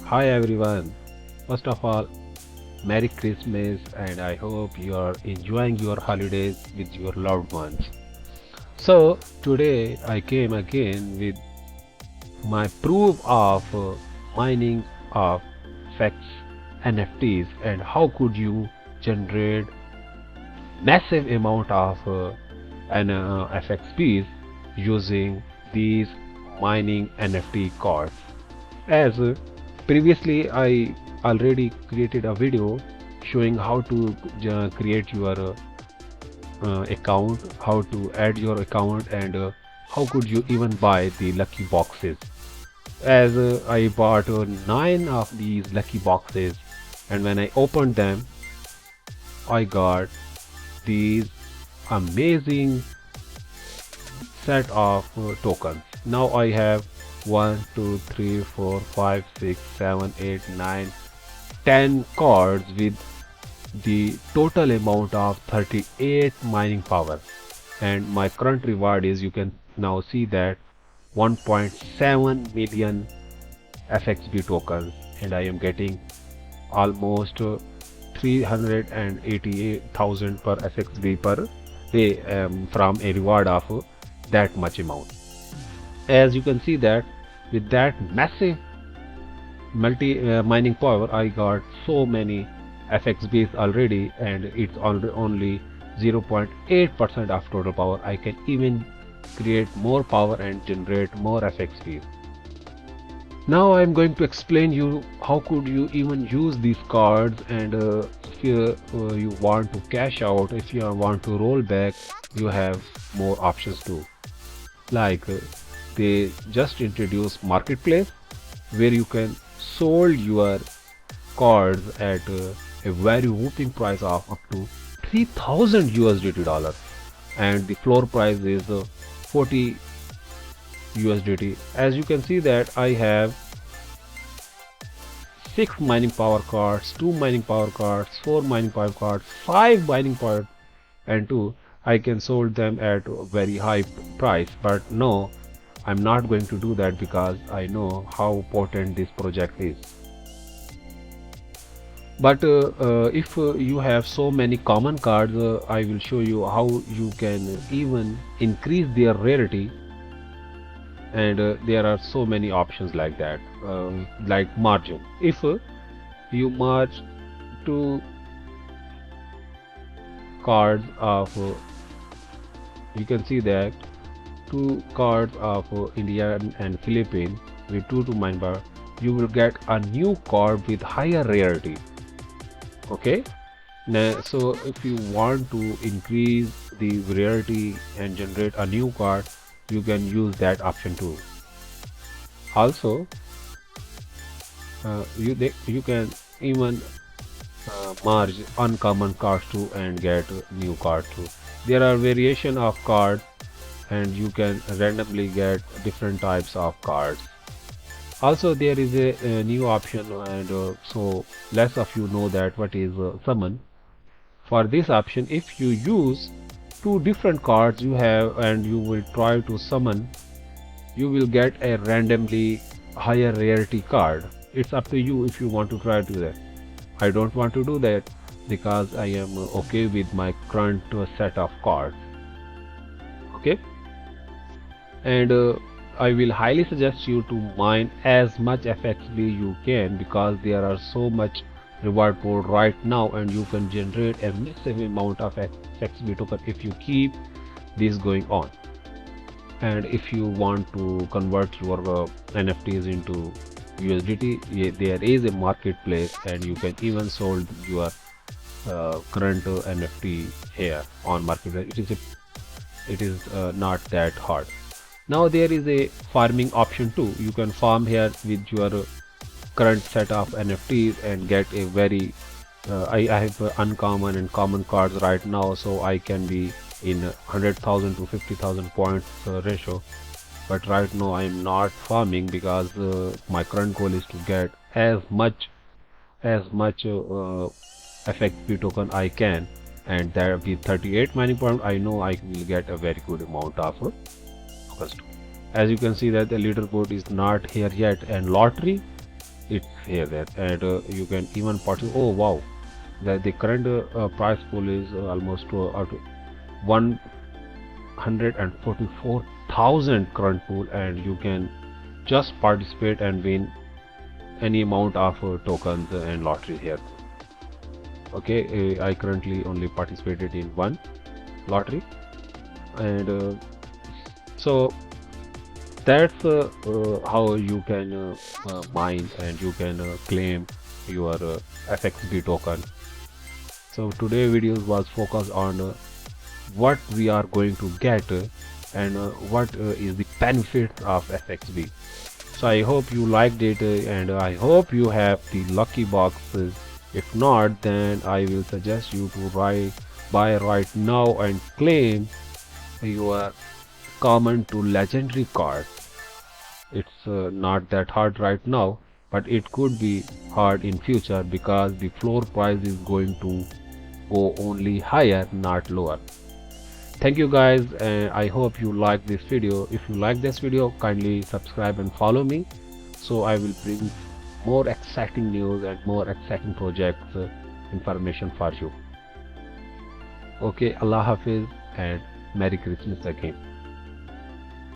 Hi everyone. First of all, Merry Christmas and I hope you are enjoying your holidays with your loved ones. So, today I came again with my proof of mining of FX NFTs and how could you generate massive amount of FXBs using these mining NFT cards. As previously I already created a video showing how to create your account, how to add your account and how could you even buy the lucky boxes. As I bought 9 of these lucky boxes and when I opened them I got these amazing set of tokens. Now I have 1, 2, 3, 4, 5, 6, 7, 8, 9, 10 cards with the total amount of 38 mining power. And my current reward is, you can now see that 1.7 million FXB tokens, and I am getting almost 388,000 per FXB per day from a reward of that much amount. As you can see that with that massive multi mining power I got so many FXBs already, and it's only 0.8% of total power. I can even create more power and generate more FXBs. Now I'm going to explain you how could you even use these cards, and if you want to cash out, if you want to roll back, you have more options too. Like they just introduced marketplace where you can sold your cards at a very whooping price of up to 3000 USDT dollars, and the floor price is 40 USDT. As you can see that I have 6 mining power cards, 2 mining power cards, 4 mining power cards, 5 mining power, and 2 I can sold them at a very high price. But no, I'm not going to do that because I know how potent this project is. But if you have so many common cards, I will show you how you can even increase their rarity, and there are so many options like that, like margin. If you merge two cards of you can see that 2 cards of India and Philippines with 2 to mine bar, you will get a new card with higher rarity. Okay, now so if you want to increase the rarity and generate a new card, you can use that option too. Also you can even merge uncommon cards too and get new card too. There are variation of cards and you can randomly get different types of cards. Also there is a new option, and so less of you know that what is summon. For this option, if you use 2 different cards you have and you will try to summon, you will get a randomly higher rarity card. It's up to you if you want to try to do that. I don't want to do that because I am okay with my current set of cards. Okay, and I will highly suggest you to mine as much FXB you can, because there are so much reward pool right now and you can generate a massive amount of FXB token if you keep this going on. And if you want to convert your NFTs into USDT, there is a marketplace and you can even sold your current NFT here on marketplace. It is not that hard. Now there is a farming option too. You can farm here with your current set of NFTs and get a very I have uncommon and common cards right now, so I can be in 100,000 to 50,000 points ratio. But right now I am not farming because my current goal is to get as much FXP token I can, and that with 38 mining point I know I will get a very good amount of tokens. As you can see that the leaderboard is not here yet, and lottery it's here there, and you can even participate. Oh wow, the current prize pool is almost 144,000 current pool, and you can just participate and win any amount of tokens and lottery here. Okay, I currently only participated in one lottery, and so that's how you can mine and you can claim your FXB token. So today videos was focused on what we are going to get and what is the benefits of FXB. So I hope you liked it and I hope you have the lucky boxes. If not, then I will suggest you to buy right now and claim your common to legendary card. It's not that hard right now, but it could be hard in future because the floor price is going to go only higher, not lower. Thank you guys, and I hope you like this video. If you like this video, kindly subscribe and follow me, so I will bring more exciting news and more exciting projects information for you. Okay, Allah Hafiz and Merry Christmas again.